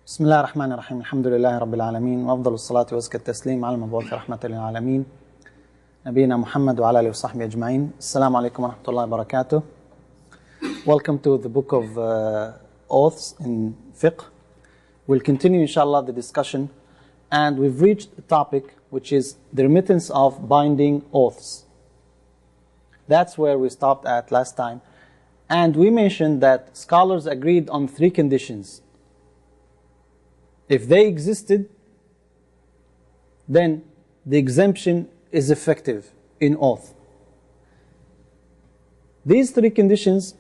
بسم الله الرحمن الرحيم الحمد لله رب العالمين وأفضل الصلاة وأزكى التسليم على المبعوث رحمة للعالمين نبينا محمد وعلى آله وصحبه أجمعين. السلام عليكم ورحمة الله وبركاته. Welcome to the book of oaths in Fiqh. We'll continue inshallah the discussion, and we've reached a topic which is the remittance of binding oaths. That's where we stopped at last time, and we mentioned that scholars agreed on three conditions. If they existed, then the exemption is effective in oath. These three conditions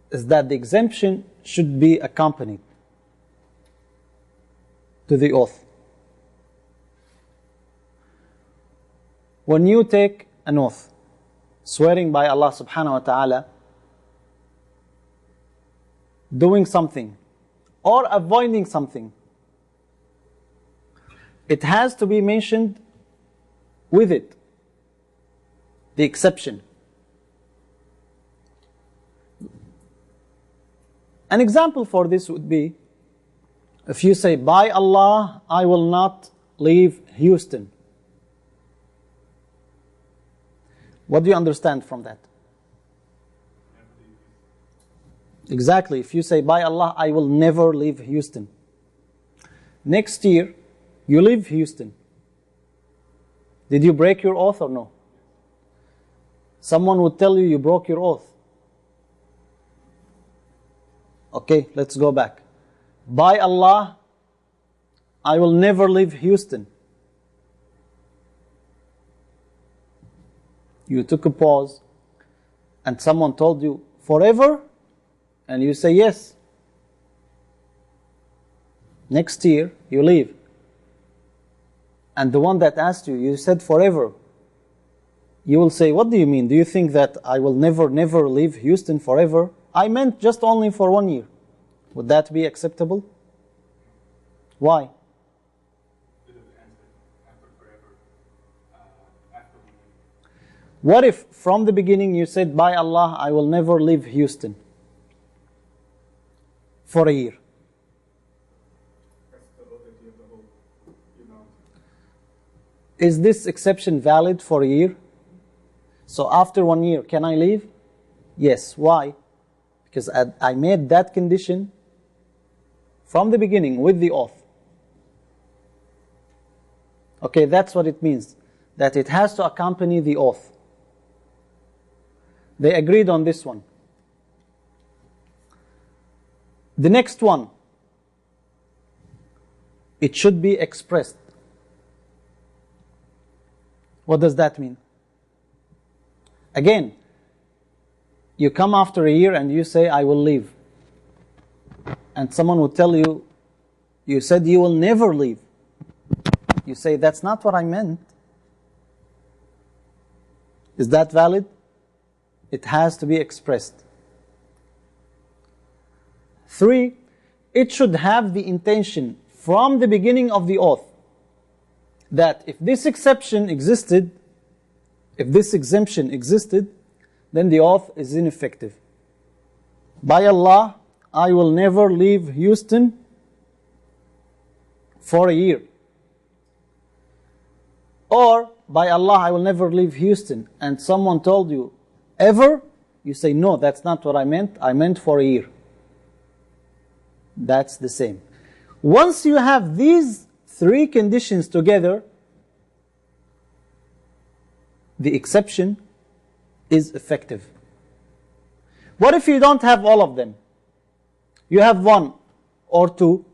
is that the exemption should be accompanied to the oath. When you take an oath, swearing by Allah subhanahu wa ta'ala, doing something or avoiding something, it has to be mentioned with it, the exception. An example for this would be, if you say, by Allah, I will not leave Houston. What do you understand from that? Exactly. If you say, by Allah, I will never leave Houston. Next year, you leave Houston. Did you break your oath or no? Someone would tell you broke your oath. Okay, let's go back. By Allah, I will never leave Houston. You took a pause, and someone told you, forever? And you say yes. Next year, you leave. And the one that asked you, you said forever. You will say, what do you mean? Do you think that I will never leave Houston forever? I meant just only for 1 year. Would that be acceptable? Why? What if from the beginning you said, by Allah, I will never leave Houston for a year? Is this exception valid for a year? So after 1 year, can I leave? Yes. Why? Because I made that condition from the beginning with the oath. Okay, that's what it means, that it has to accompany the oath. They agreed on this one. The next one, it should be expressed. What does that mean? Again, you come after a year and you say, I will leave. And someone will tell you, you said you will never leave. You say, that's not what I meant. Is that valid? It has to be expressed. 3, it should have the intention from the beginning of the oath that if this exception existed, if this exemption existed, then the oath is ineffective. By Allah, I will never leave Houston for a year. Or, by Allah, I will never leave Houston, and someone told you, ever? You say, no, that's not what I meant. I meant for a year. That's the same. Once you have these 3 conditions together, the exception is effective. What if you don't have all of them? You have 1 or 2.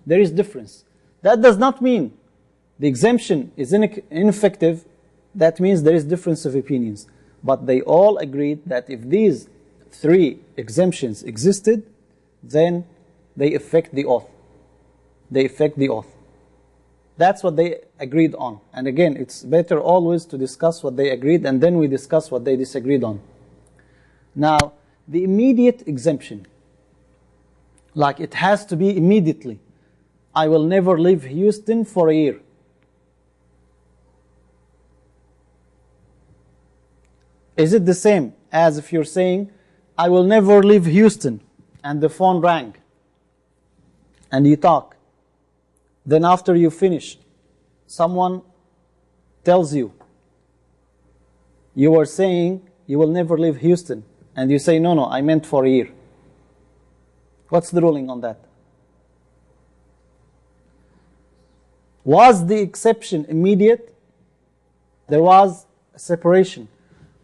There is difference. That does not mean the exemption is ineffective. That means there is difference of opinions. But they all agreed that if these 3 exemptions existed, then they affect the oath. They affect the oath. That's what they agreed on. And again, it's better always to discuss what they agreed, and then we discuss what they disagreed on. Now, the immediate exemption, like it has to be immediately. I will never leave Houston for a year. Is it the same as if you're saying, I will never leave Houston, and the phone rang, and you talk. Then after you finish, someone tells you, you were saying you will never leave Houston, and you say, no, I meant for a year. What's the ruling on that? Was the exception immediate? There was a separation.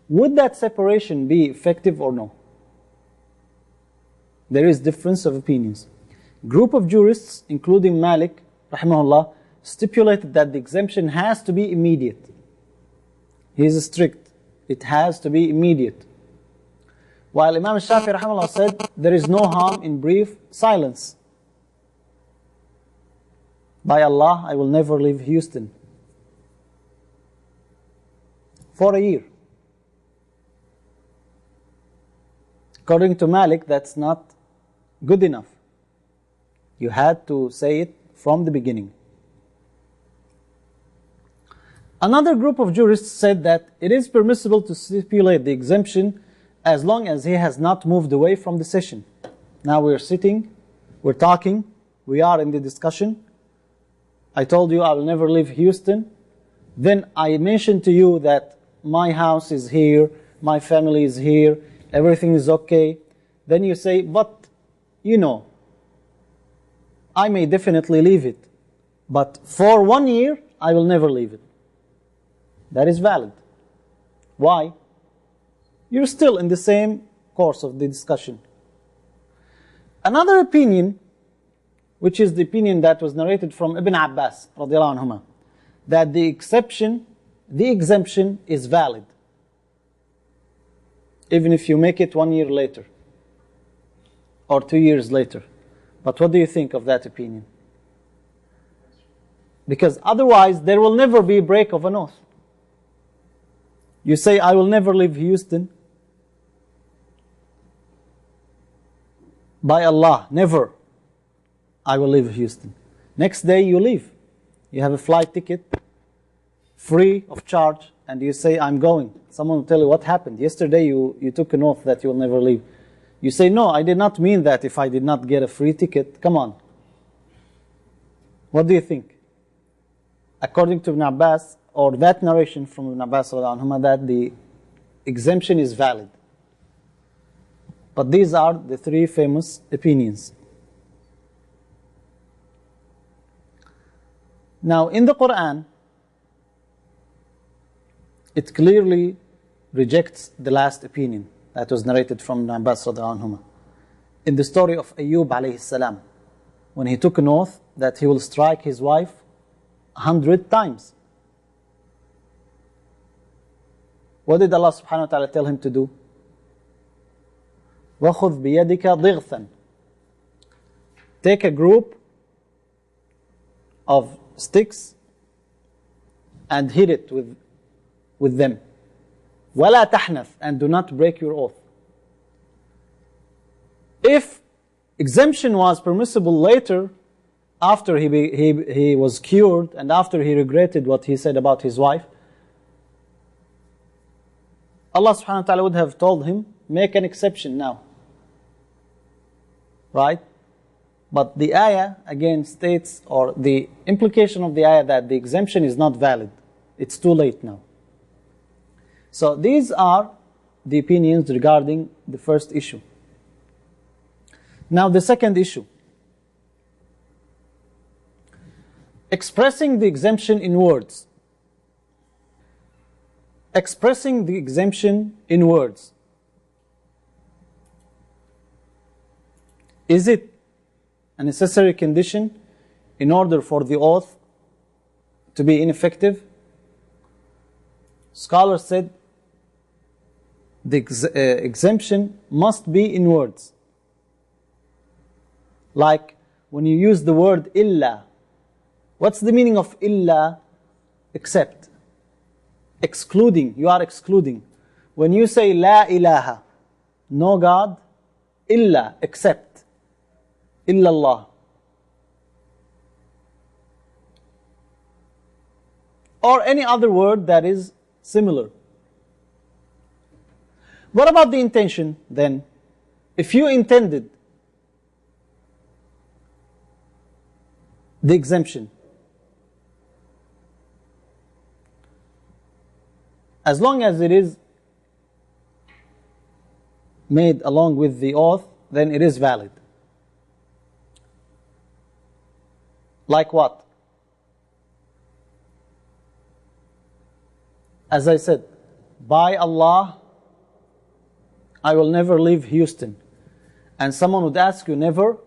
Would that separation be effective or no? There is difference of opinions. Group of jurists, including Malik, rahimahullah, stipulated that the exemption has to be immediate. He is strict. It has to be immediate. While Imam Shafi'i rahimahullah said, there is no harm in brief silence. By Allah, I will never leave Houston. For a year. According to Malik, that's not good enough. You had to say it from the beginning. Another group of jurists said that it is permissible to stipulate the exemption as long as he has not moved away from the session. Now we're sitting, we're talking, we are in the discussion. I told you I will never leave Houston. Then I mentioned to you that my house is here, my family is here, everything is okay. Then you say, but you know, I may definitely leave it, but for 1 year, I will never leave it. That is valid. Why? You're still in the same course of the discussion. Another opinion, which is the opinion that was narrated from Ibn Abbas, radiallahu anhuma, that the exemption is valid, even if you make it 1 year later, or 2 years later. But what do you think of that opinion? Because otherwise, there will never be a break of an oath. You say, I will never leave Houston. By Allah, never. I will leave Houston. Next day you leave. You have a flight ticket, free of charge, and you say, I'm going. Someone will tell you, what happened? Yesterday you took an oath that you will never leave. You say, no, I did not mean that if I did not get a free ticket. Come on. What do you think? According to Ibn Abbas, or that narration from Ibn Abbas, that the exemption is valid. But these are the three famous opinions. Now, in the Quran, it clearly rejects the last opinion that was narrated from Ibn Abbas. In the story of Ayyub alayhi salam, when he took an oath that he will strike his wife 100 times. What did Allah subhanahu wa ta'ala tell him to do? وَخُذْ بِيَدِكَ ضِغْثًا. Take a group of sticks and hit it with them. وَلَا تَحْنَثْ. And do not break your oath. If exemption was permissible later, after he was cured and after he regretted what he said about his wife, Allah subhanahu wa ta'ala would have told him, make an exception now. Right? But the ayah again states, or the implication of the ayah, that the exemption is not valid. It's too late now. So these are the opinions regarding the first issue. Now the second issue. Expressing the exemption in words. Expressing the exemption in words. Is it a necessary condition in order for the oath to be ineffective? Scholars said the exemption must be in words. Like when you use the word illa. What's the meaning of illa? Except. Excluding. You are excluding. When you say la ilaha, no God, illa, except. Illallah. Or any other word that is similar. What about the intention then? If you intended the exemption. As long as it is made along with the oath, then it is valid. Like what? As I said, by Allah, I will never leave Houston. And someone would ask you, never?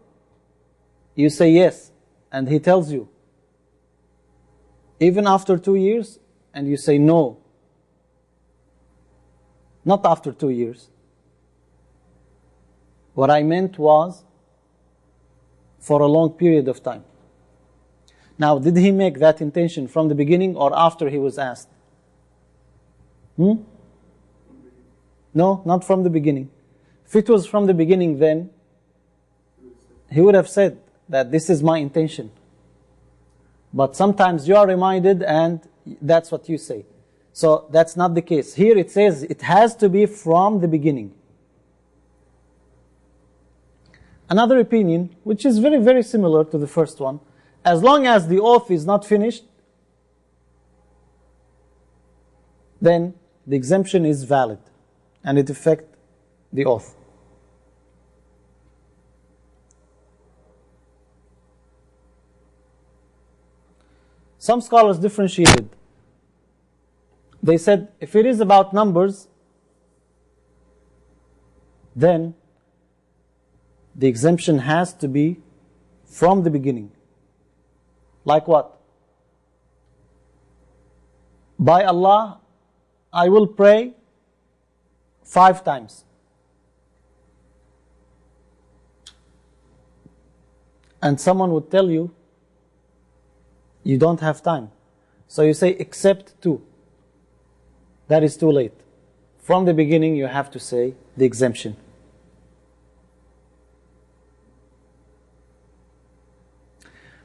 You say yes. And he tells you, even after 2 years? And you say no. Not after 2 years. What I meant was for a long period of time. Now, did he make that intention from the beginning or after he was asked? No, not from the beginning. If it was from the beginning, then he would have said that this is my intention. But sometimes you are reminded and that's what you say. So that's not the case. Here it says it has to be from the beginning. Another opinion, which is very, very similar to the first one, as long as the oath is not finished, then the exemption is valid and it affects the oath. Some scholars differentiated. They said if it is about numbers, then the exemption has to be from the beginning. Like what? By Allah, I will pray 5 times. And someone would tell you, you don't have time. So you say, except 2. That is too late. From the beginning, you have to say the exemption.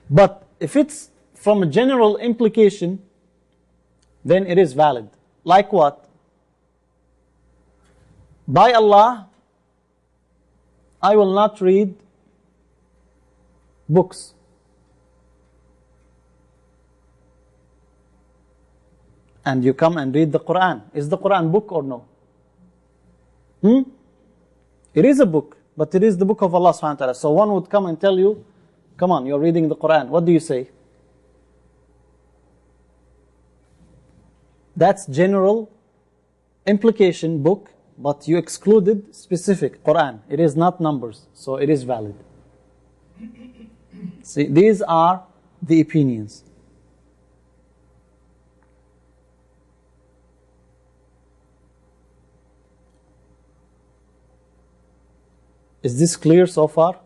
But if it's from a general implication, then it is valid. Like what? By Allah, I will not read books. And you come and read the Quran. Is the Quran book or no? It is a book, but it is the book of Allah subhanahu wa ta'ala. So one would come and tell you, come on, you're reading the Quran. What do you say? That's general implication, book, but you excluded specific, Quran. It is not numbers, so it is valid. See, these are the opinions. Is this clear so far?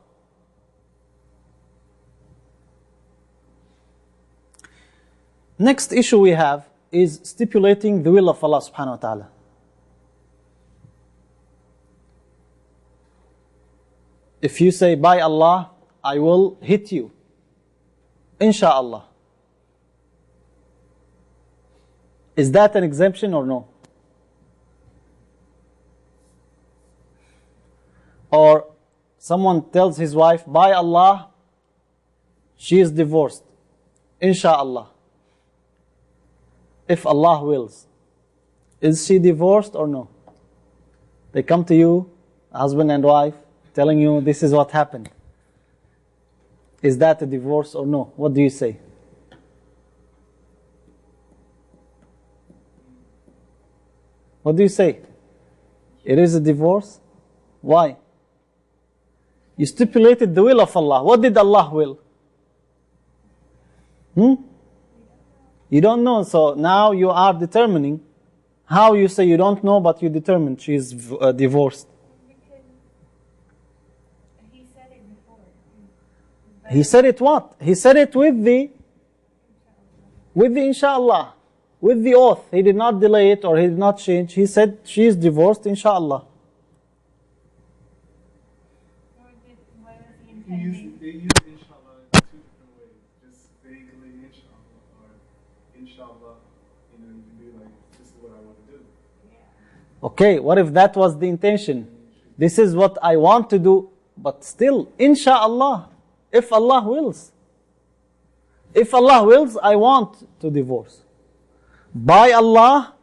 Next issue we have is stipulating the will of Allah subhanahu wa ta'ala. If you say, by Allah, I will hit you, insha'Allah, is that an exemption or no? Or someone tells his wife, by Allah, she is divorced, insha'Allah, if Allah wills. Is she divorced or no? They come to you, husband and wife, telling you this is what happened. Is that a divorce or no? What do you say? What do you say? It is a divorce? Why? You stipulated the will of Allah. What did Allah will? You don't know, so now you are determining. How you say you don't know, but you determined she is divorced? Because he said it before. He said it what? He said it with the inshallah, with the oath. He did not delay it or he did not change. He said she is divorced, inshallah. They use inshallah in 2 different ways. Just vaguely inshallah, or inshallah, you can be like, this is what I want to do. Okay, what if that was the intention? This is what I want to do, but still, inshallah, if Allah wills. If Allah wills, I want to divorce. By Allah,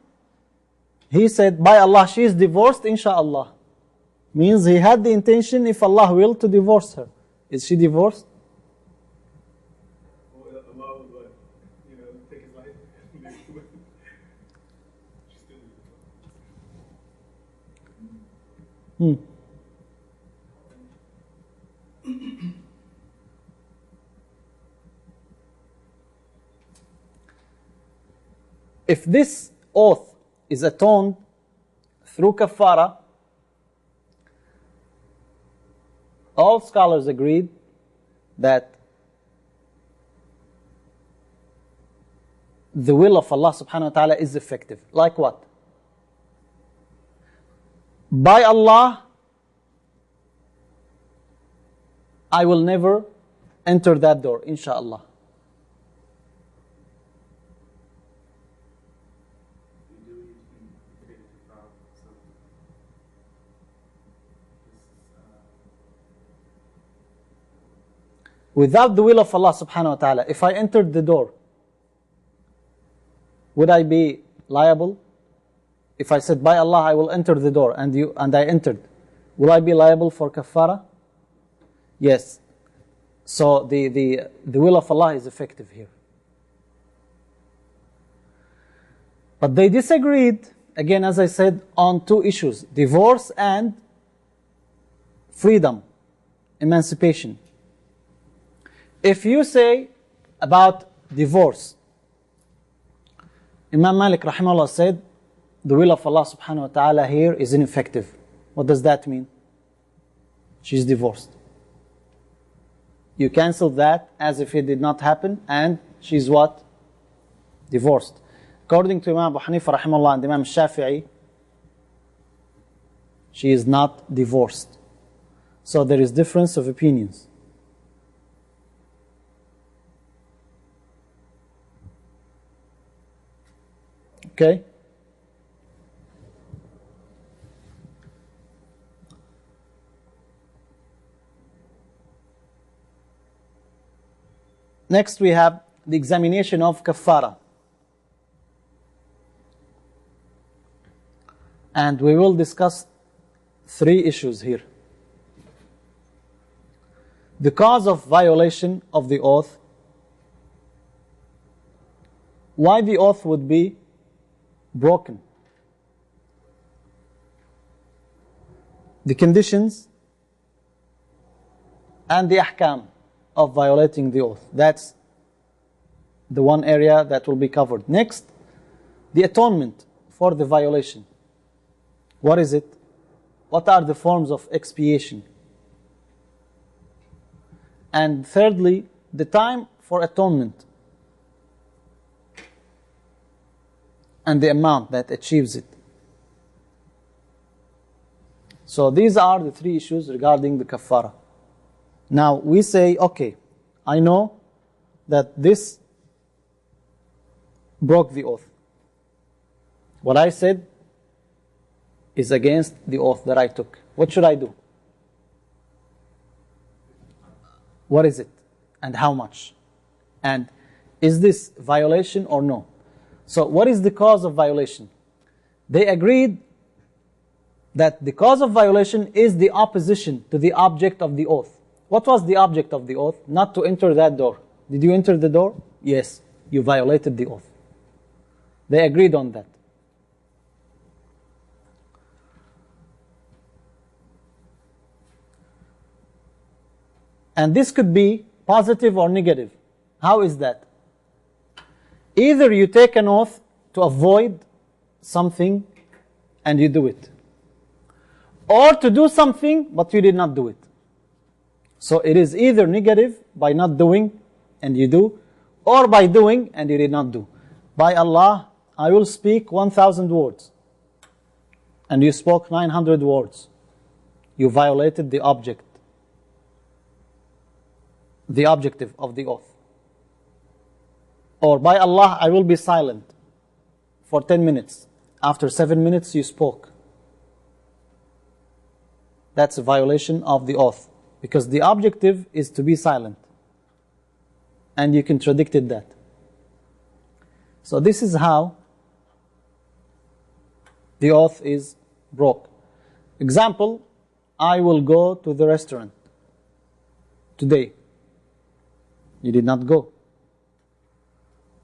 he said, by Allah, she is divorced, inshallah. Means he had the intention, if Allah will, to divorce her. Is she divorced? Well, Allah would what? You know, take his life. She's still If this oath is atoned through kafara, all scholars agreed that the will of Allah subhanahu wa ta'ala is effective. Like what? By Allah, I will never enter that door, inshallah. Without the will of Allah subhanahu wa ta'ala, if I entered the door, would I be liable? If I said, by Allah, I will enter the door, and I entered, will I be liable for kafara? Yes. So the will of Allah is effective here. But they disagreed, again, as I said, on two issues: divorce and freedom, emancipation. If you say about divorce, Imam Malik rahimahullah said, the will of Allah subhanahu wa ta'ala here is ineffective. What does that mean? She's divorced. You cancel that as if it did not happen, and she's what? Divorced. According to Imam Abu Hanifa rahimahullah and Imam Shafi'i, she is not divorced. So there is difference of opinions. Okay? Next we have the examination of kafara. And we will discuss three issues here. The cause of violation of the oath, why the oath would be broken, the conditions and the ahkam of violating the oath. That's the one area that will be covered. Next, the atonement for the violation. What is it? What are the forms of expiation? And thirdly, the time for atonement and the amount that achieves it. So these are the three issues regarding the kafara. Now we say, okay, I know that this broke the oath. What I said is against the oath that I took. What should I do? What is it? And how much? And is this violation or no? So what is the cause of violation? They agreed that the cause of violation is the opposition to the object of the oath. What was the object of the oath? Not to enter that door. Did you enter the door? Yes, you violated the oath. They agreed on that. And this could be positive or negative. How is that? Either you take an oath to avoid something and you do it, or to do something but you did not do it. So it is either negative, by not doing and you do, or by doing and you did not do. By Allah, I will speak 1,000 words, and you spoke 900 words. You violated the objective of the oath. Or by Allah, I will be silent for 10 minutes. After 7 minutes, you spoke. That's a violation of the oath, because the objective is to be silent. and you contradicted that. So this is how the oath is broke. Example, I will go to the restaurant today. You did not go.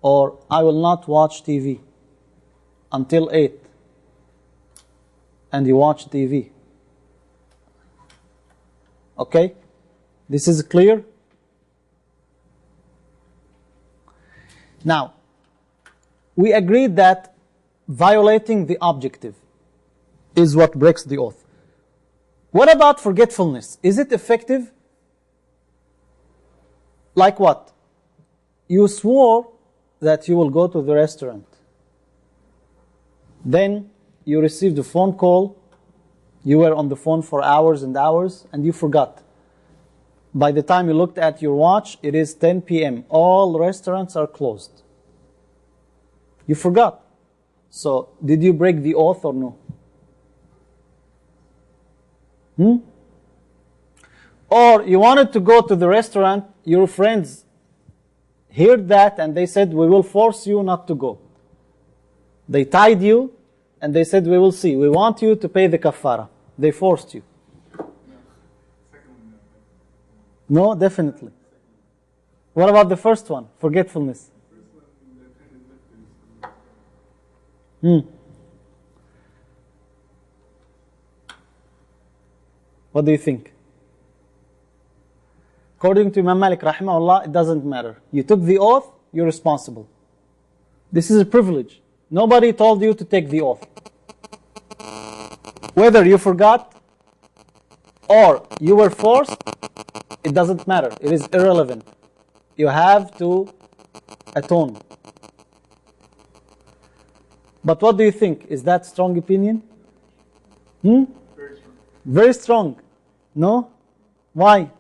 Or I will not watch TV until 8. And you watch TV. Okay? This is clear? Now, we agreed that violating the objective is what breaks the oath. What about forgetfulness? Is it effective? Like what? You swore that you will go to the restaurant. Then you received a phone call. You were on the phone for hours and hours, and you forgot. By the time you looked at your watch, it is 10 p.m. All restaurants are closed. You forgot. So, did you break the oath or no? Or you wanted to go to the restaurant, your friends heard that and they said, we will force you not to go. They tied you and they said, we will see. We want you to pay the kafara. They forced you. No, definitely. What about the first one? Forgetfulness. What do you think? According to Imam Malik rahimahullah, it doesn't matter. You took the oath, you're responsible. This is a privilege. Nobody told you to take the oath. Whether you forgot or you were forced, it doesn't matter. It is irrelevant. You have to atone. But what do you think? Is that strong opinion? Very strong. Very strong. No? Why?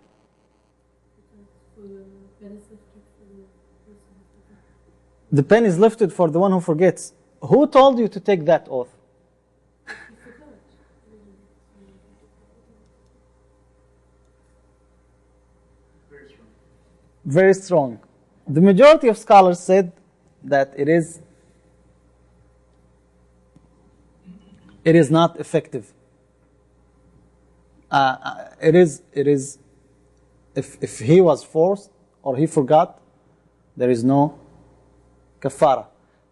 The pen is lifted for the one who forgets. Who told you to take that oath? Very strong. Very strong. The majority of scholars said that it is not effective. It is if he was forced or he forgot, there is no kafara.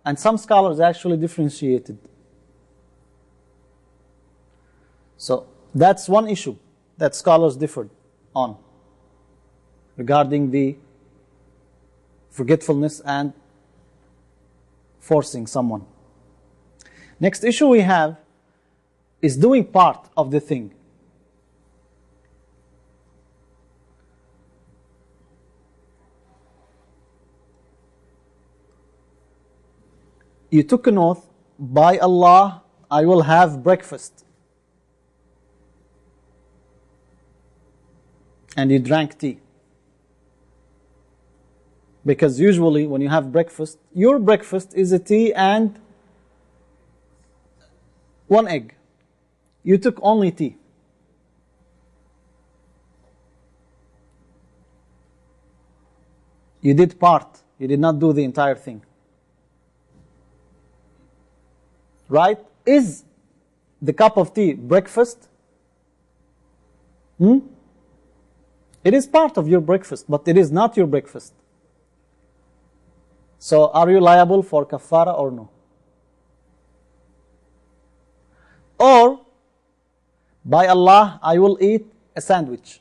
And some scholars actually differentiated. So that's one issue that scholars differed on regarding the forgetfulness and forcing someone. Next issue we have is doing part of the thing. You took an oath, by Allah, I will have breakfast. And you drank tea. Because usually when you have breakfast, your breakfast is a tea and one egg. You took only tea. You did part. You did not do the entire thing. Right? Is the cup of tea breakfast? It is part of your breakfast, but it is not your breakfast. So, are you liable for kafara or no? Or, by Allah, I will eat a sandwich,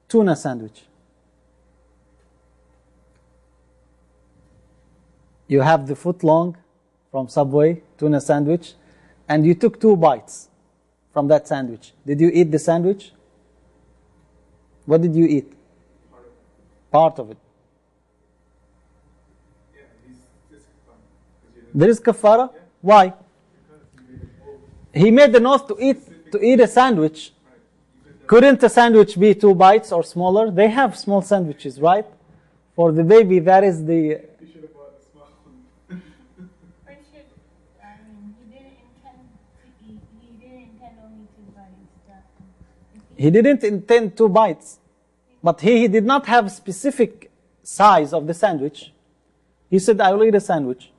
tuna sandwich. You have the foot long from Subway, tuna sandwich, and you took 2 bites from that sandwich. Did you eat the sandwich? What did you eat? Part of it. Yeah, he's kafara. There is kafara? Yeah. Why? Because He made the oath to eat a sandwich. Couldn't a sandwich be 2 bites or smaller? They have small sandwiches, right? For the baby, that is the... you should have bought a small one. Or should, I mean, he didn't intend to eat, he didn't intend only 2 bites. If He didn't intend 2 bites. But he did not have specific size of the sandwich. He said, I will eat a sandwich.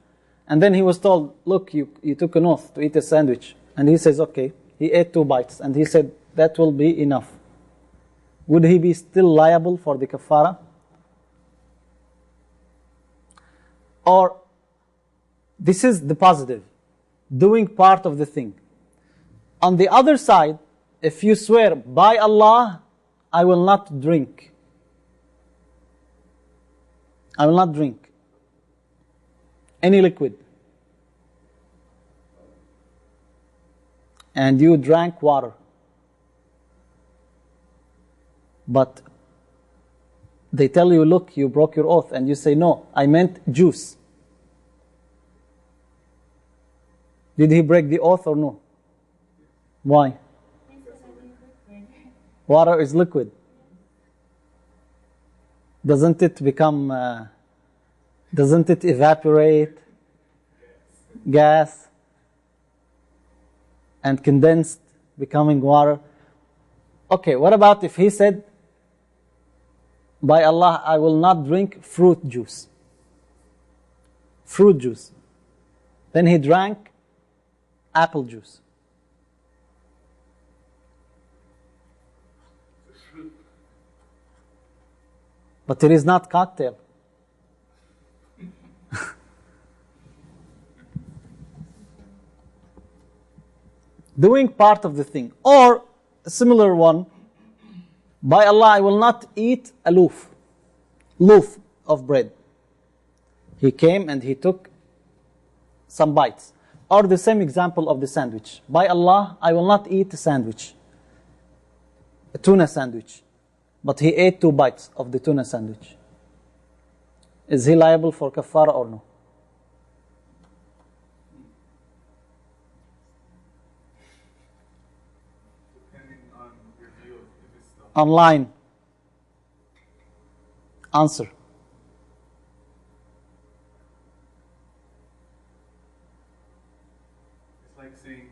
And then he was told, look, you took an oath to eat a sandwich. And he says, okay. He ate 2 bites. And he said, that will be enough. Would he be still liable for the kafara? Or, this is the positive, doing part of the thing. On the other side, if you swear, by Allah, I will not drink. I will not drink any liquid. And you drank water. But they tell you, look, you broke your oath. And you say, no, I meant juice. Did he break the oath or no? Why? Water is liquid. Doesn't it become, doesn't it evaporate? Gas. And condensed, becoming water. Okay, what about if he said, by Allah, I will not drink fruit juice. Fruit juice. Then he drank apple juice. But it is not cocktail. Doing part of the thing. Or a similar one, by Allah, I will not eat a loaf of bread. He came and he took some bites. Or the same example of the sandwich. By Allah, I will not eat a sandwich, a tuna sandwich. But he ate 2 bites of the tuna sandwich. Is he liable for kafara or no? Online. Answer. It's like saying,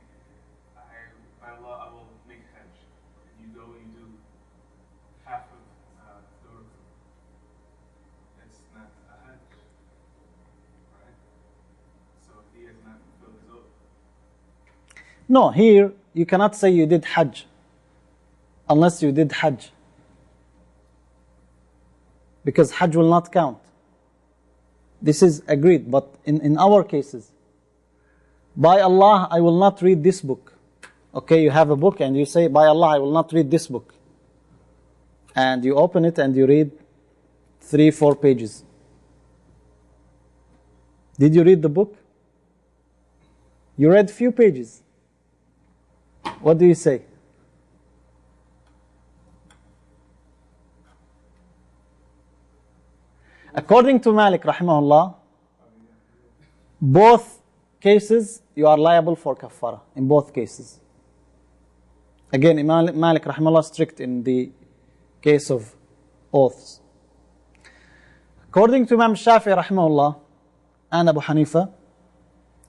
by Allah, I will make Hajj. You go and you do half of the rukn. It's not a Hajj. Right? So he has not fulfilled his oath. No, here you cannot say you did Hajj unless you did Hajj. Because Hajj will not count. This is agreed, but in our cases, by Allah, I will not read this book. Okay, you have a book and you say, by Allah, I will not read this book. And you open it and you read 3-4 pages. Did you read the book? You read few pages. What do you say? According to Malik rahimahullah, both cases you are liable for kafara, in both cases. Again, Imam Malik rahimahullah strict in the case of oaths. According to Imam Shafi'i rahimahullah and Abu Hanifa,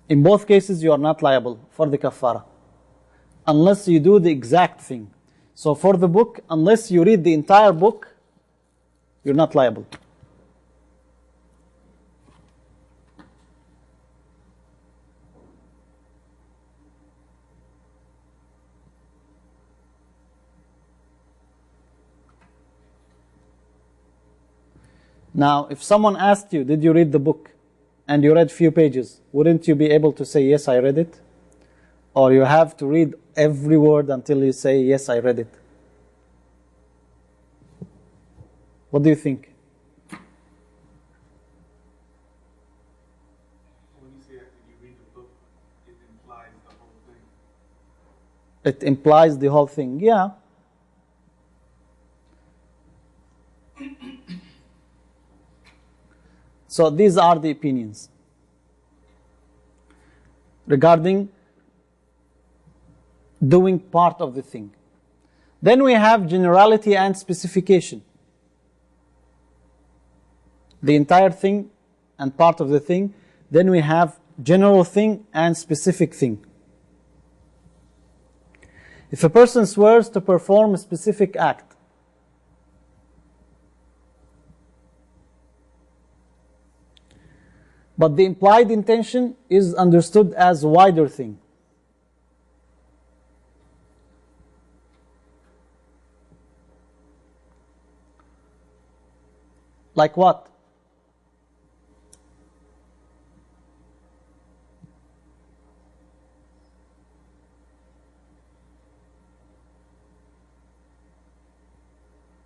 in both cases you are not liable for the kafara unless you do the exact thing. So for the book, unless you read the entire book, you're not liable. Now, if someone asked you, did you read the book? And you read few pages, wouldn't you be able to say, yes, I read it? Or you have to read every word until you say, yes, I read it? What do you think? When you say that you read the book, it implies the whole thing. It implies the whole thing, yeah. So these are the opinions regarding doing part of the thing. Then we have generality and specification. The entire thing and part of the thing. Then we have general thing and specific thing. If a person swears to perform a specific act, But the implied intention is understood as a wider thing. Like what?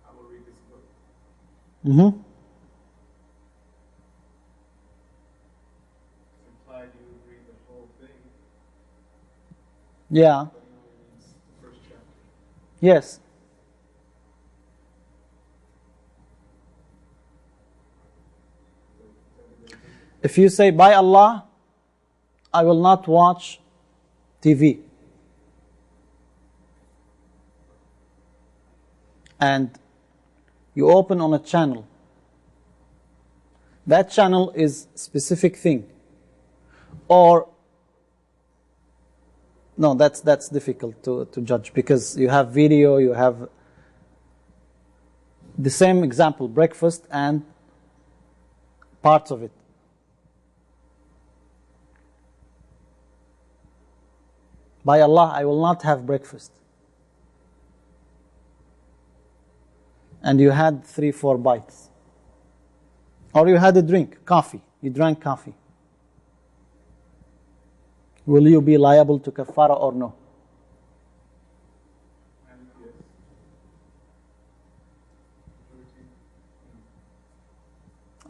I will read this book. Mm-hmm. It's implied you would read the whole thing, Yeah. but he only reads the first chapter. Yes. If you say, by Allah, I will not watch TV. And you open on a channel. That channel is specific thing. Or, no, that's difficult to judge because you have video, you have the same example, breakfast and parts of it. By Allah, I will not have breakfast. And you had 3-4 bites. Or you had a drink, coffee. You drank coffee. Will you be liable to kafara or no? And yes.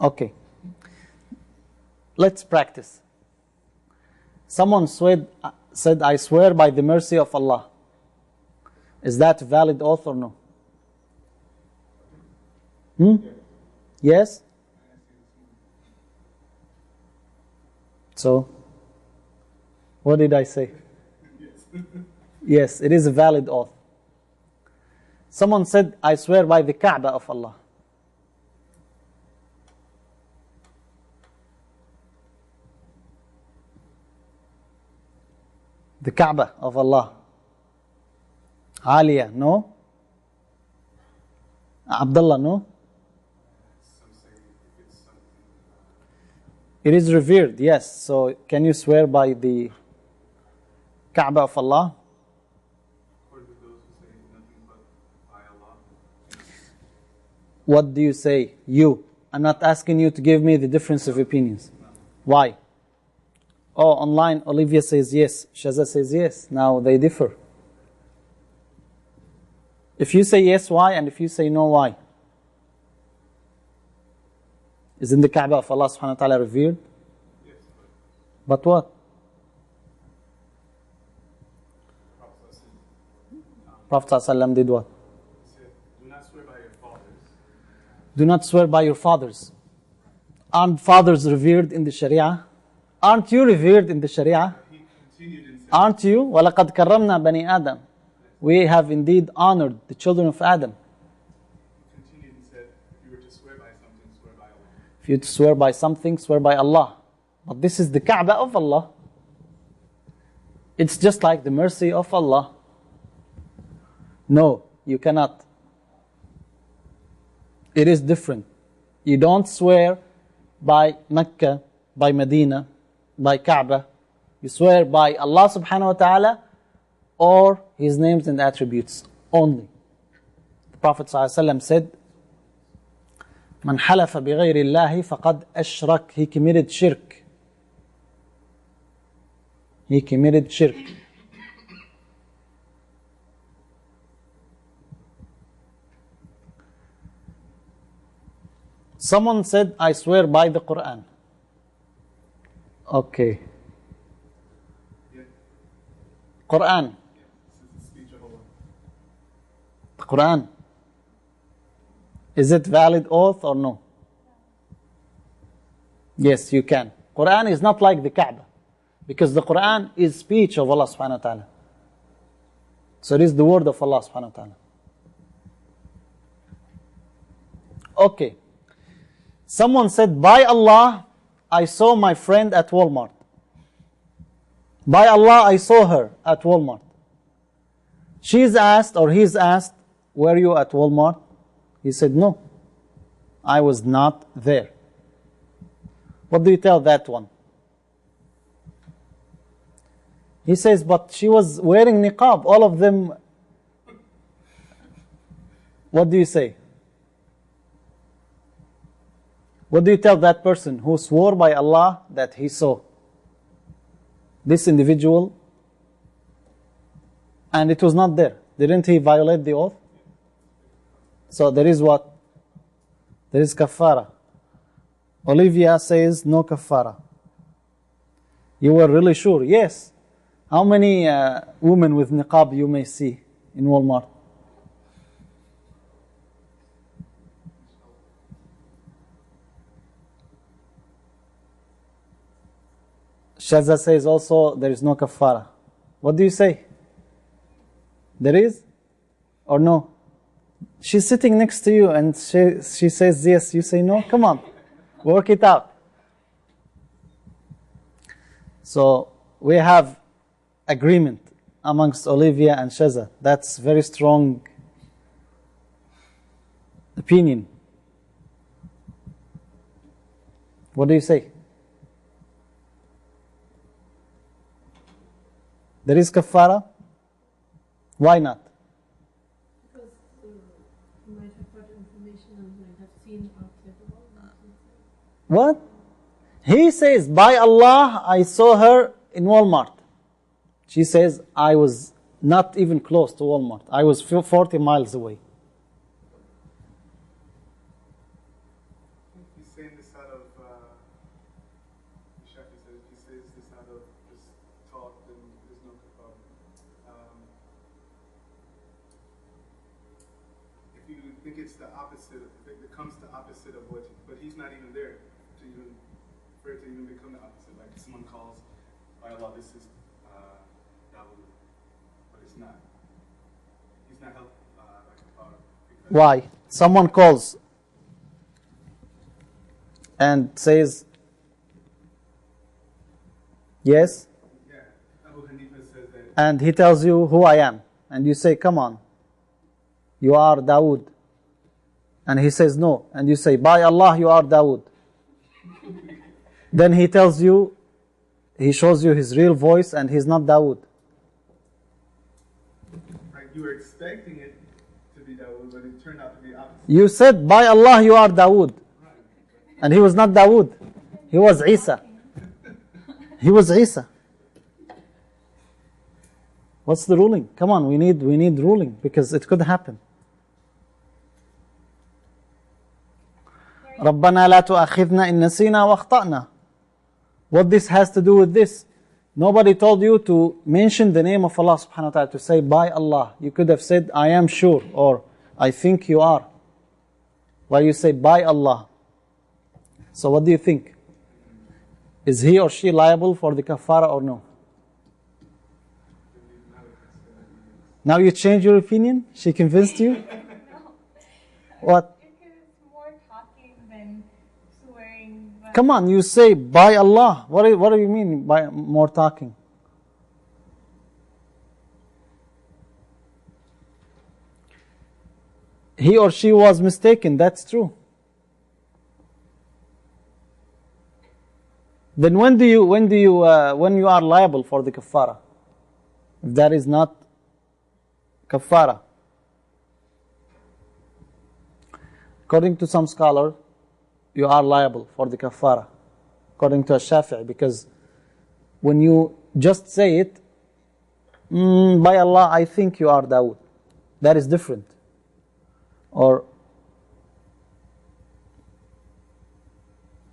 Okay. Let's practice. Someone said, I swear by the mercy of Allah. Is that a valid oath or no? Yes? So, what did I say? Yes, it is a valid oath. Someone said, I swear by the Kaaba of Allah. The Kaaba of Allah. Aliyah, no? Abdullah, no? Some say it's something. It is revered, yes. So, can you swear by the Kaaba of Allah? According to those who say nothing but by Allah. What do you say? You. I'm not asking you to give me the difference of opinions. Why? Oh, online, Olivia says yes. Shaza says yes. Now they differ. If you say yes, why? And if you say no, why? Isn't the Kaaba of Allah subhanahu wa ta'ala revered? Yes, But what? Prophet Prophet ﷺ did what? said, do not swear by your fathers. Do not swear by your fathers. Aren't fathers revered in the Sharia? Aren't you revered in the Sharia? He continued and said, Aren't you? وَلَقَدْ كَرَّمْنَا بَنِي آدَمَ. We have indeed honored the children of Adam. he continued and said, if you were to swear by something, swear by Allah. If you swear by something, swear by Allah. But this is the Kaaba of Allah. It's just like the mercy of Allah. No, you cannot. It is different. You don't swear by Mecca, by Medina, by Kaaba. You swear by Allah subhanahu wa ta'ala or His names and attributes only. The Prophet ﷺ said, Man halafa bi ghayri Allahi faqad ashrak. He committed shirk. He committed shirk. Someone said, I swear by the Quran. Okay. Yeah, Quran. this is the speech of Allah. The Quran. Is it valid oath or no? Yes, you can. Quran is not like the Kaaba. Because the Quran is speech of Allah subhanahu wa ta'ala. So it is the word of Allah subhanahu wa ta'ala. Okay. Someone said, by Allah, I saw my friend at Walmart. By Allah, I saw her at Walmart. She's asked or he's asked, were you at Walmart? He said, no, I was not there. What do you tell that one? He says, but she was wearing niqab, all of them. What do you say? What do you tell that person who swore by Allah that he saw this individual and it was not there? Didn't he violate the oath? So there is what? There is kafara. Olivia says no kafara. You were really sure? Yes. How many women with niqab you may see in Walmart? Shaza says also there is no kafara. What do you say? There is? Or no? She's sitting next to you and she says yes, you say no? Come on, work it out. So we have agreement amongst Olivia and Shaza. That's very strong opinion. What do you say? There is kafara? Why not? Because you might have got information and might have seen outside the wall. What? He says, by Allah, I saw her in Walmart. She says, I was not even close to Walmart. I was 40 miles away. He's saying this out of, Shafi says, he says this out of just talk, then there's no kafara. If you think it's the opposite, if it becomes the opposite of what, but he's not even there to even, for it to even become the opposite. Like someone calls, by Allah, this is Dawood, but it's not. He's not helped like kafara. Why? Someone calls and says, yes, Yeah, Abu Hanifa says that. and he tells you who I am. And you say, come on, you are Dawood. And he says, no. And you say, by Allah, you are Dawood. Then he tells you, he shows you his real voice and he's not Dawood. Right, you were expecting it to be Dawood, but it turned out to be opposite. You said, by Allah, you are Dawood. And he was not Dawood. He was Isa. He was Isa. What's the ruling? Come on, we need ruling because it could happen. رَبَّنَا لَا تُؤَخِذْنَا إِن نَسِينَا وَأَخْطَأْنَا. What this has to do with this? Nobody told you to mention the name of Allah subhanahu wa ta'ala, to say by Allah. You could have said, I am sure, or I think you are. Why you say by Allah? So what do you think? Is he or she liable for the kafara or no? Now you change your opinion? She convinced you? No. What? Because it's more talking than swearing. But Come on, you say by Allah. What do you mean by more talking? He or she was mistaken, that's true. Then when you are liable for the kafara? If that is not kafara. According to some scholars, you are liable for the kafara. According to a Shafi'i, because when you just say it, by Allah, I think you are Dawood. That is different. Or,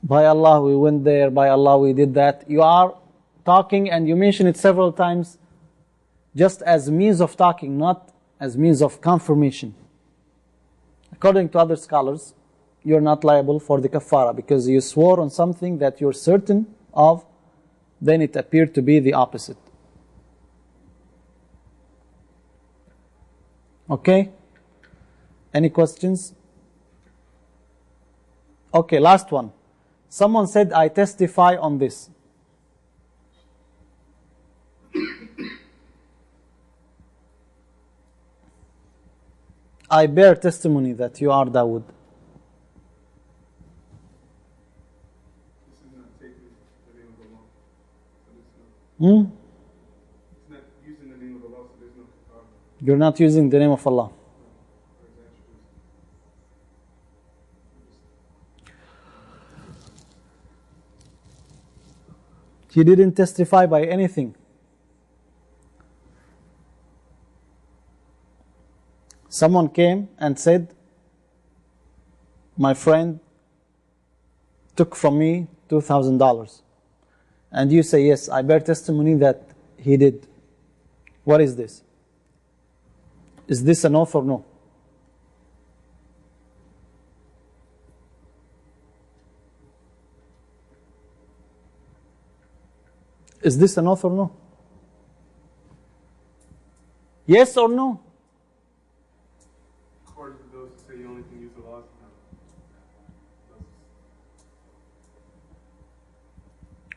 by Allah, we went there, by Allah, we did that. You are talking and you mention it several times just as means of talking, not as means of confirmation. According to other scholars, you're not liable for the kafara because you swore on something that you're certain of, then it appeared to be the opposite. Okay? Any questions? Okay, last one. Someone said, I testify on this. I bear testimony that you are Dawood. This is not You're not using the name of Allah. He didn't testify by anything. Someone came and said, my friend took from me $2,000. And you say, yes, I bear testimony that he did. What is this? Is this an oath or no? Is this an oath or no? Yes or no? According to those who say you only can use the laws,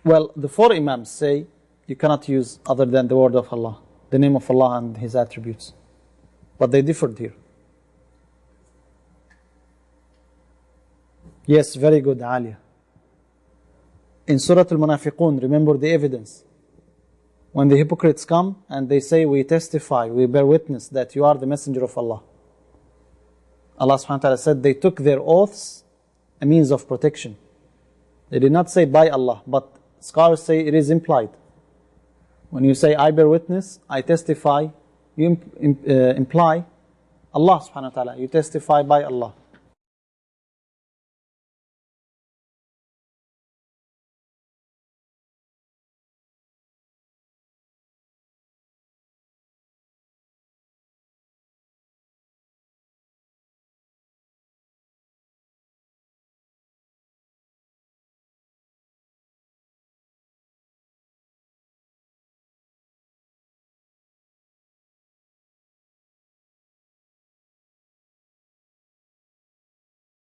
Well, the four Imams say you cannot use other than the word of Allah, the name of Allah and His attributes. But they differed here. Yes, very good, Alia. In Surah Al-Munafiqun, remember the evidence. When the hypocrites come and they say, we testify, we bear witness that you are the messenger of Allah. Allah subhanahu wa ta'ala said they took their oaths a means of protection. They did not say by Allah, but scholars say it is implied. When you say, I bear witness, I testify, you imply Allah subhanahu wa ta'ala. You testify by Allah.